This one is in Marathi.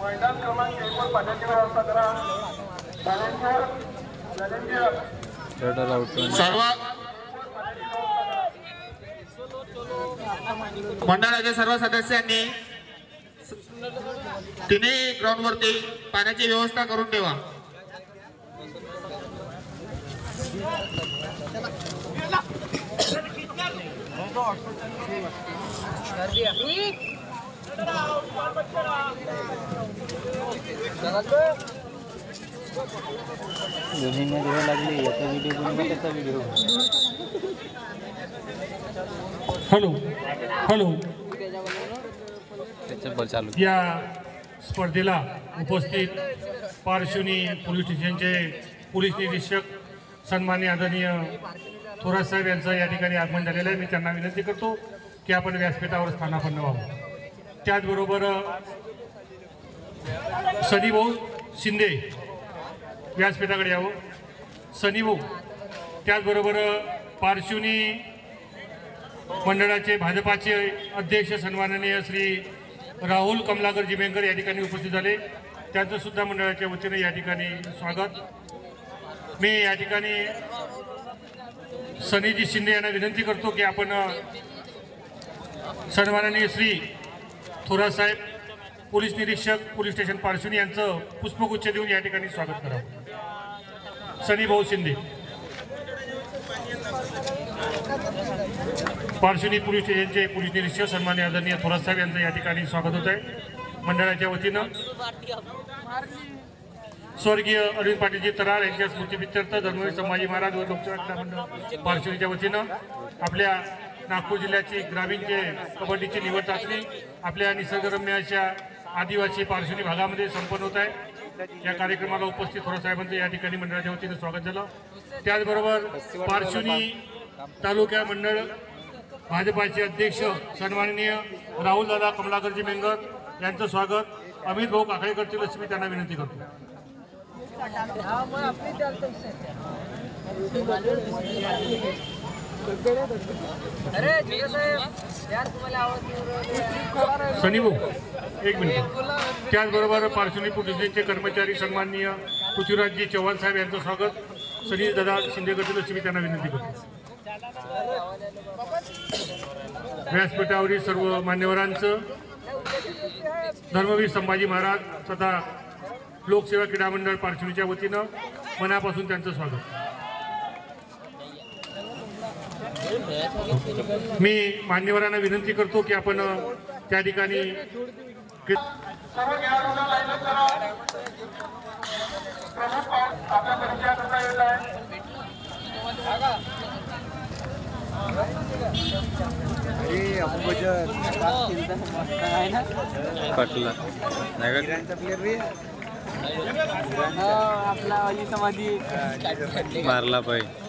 मैदान क्रमांक 1 वर पाण्याची व्यवस्था करा. सर्व मंडळाच्या सर्व सदस्यांनी तिन्ही ग्राउंड वरती पाण्याची व्यवस्था करून ठेवा. Hello hello. या स्पर्धेला उपस्थित पारशिवनी पोलीस स्टेशनचे पोलीस निरीक्षक सन्माननीय आदरणीय थोरात साहेब यांचं या ठिकाणी आगमन झालेलं आहे. मी त्यांना विनंती करतो की आपण व्यासपीठावर स्थानापन्न व्हावं. त्याचबरोबर सनीभाऊ शिंदे व्यासपीठाकडे यावं. सनीभाऊ. त्याचबरोबर पारशिवनी मंडळाचे भाजपाचे अध्यक्ष सन्माननीय श्री राहुल कमलाकर जिमेंकर या ठिकाणी उपस्थित झाले. त्यांचं सुद्धा मंडळाच्या वतीने या ठिकाणी स्वागत. मी या ठिकाणी सनीजी शिंदे यांना विनंती करतो की आपण सन्माननीय श्री थोरात साहेब पोलीस निरीक्षक पोलीस स्टेशन पारशिवनी यांचं पुष्पगुच्छ देऊन या ठिकाणी स्वागत करावं. सनीभाऊ शिंदे. पारशिवनी पोलीस स्टेशनचे पोलीस निरीक्षक सन्माननीय आदरणीय थोरात साहेब यांचं या ठिकाणी स्वागत होत आहे मंडळाच्या वतीनं. स्वर्गीय अरविंद पाटीलजी तरार यांच्या स्मृतीप्रित्यर्थ धर्मवीर संभाजी महाराज व लोकसेवा क्रीडा मंडळ पारशिवनीच्या वतीनं आपल्या नागपूर जिल्ह्याची ग्रामीणचे कबड्डीची निवड चाचणी आपल्या निसर्गरम्य अशा आदिवासी पारशिवनी भागामध्ये संपन्न होत आहे. या कार्यक्रमाला उपस्थित थोरात साहेबांचं या ठिकाणी मंडळाच्या वतीनं स्वागत झालं. त्याचबरोबर पारशिवनी तालुका मंडळ भाजपाचे अध्यक्ष सन्माननीय राहुलदादा कमलाकरजी मेंगर यांचं स्वागत अमित भाऊ काकडे करतील अशी मी त्यांना विनंती करतो. सनीभाऊ एक मिनिट. त्याचबरोबर पारशिवनी पोलीसचे कर्मचारी सन्माननीय पृथ्वीराजजी चव्हाण साहेब यांचं स्वागत सनी दादा शिंदे करतील अशी मी त्यांना विनंती करतो. व्यासपीठावरील सर्व मान्यवरांचं धर्मवीर संभाजी महाराज तथा लोकसेवा क्रीडा मंडळ पारशिवनीच्या वतीनं मनापासून त्यांचं स्वागत. मी मान्यवरांना विनंती करतो की आपण त्या ठिकाणी आपला समाधी मारला पाहिजे.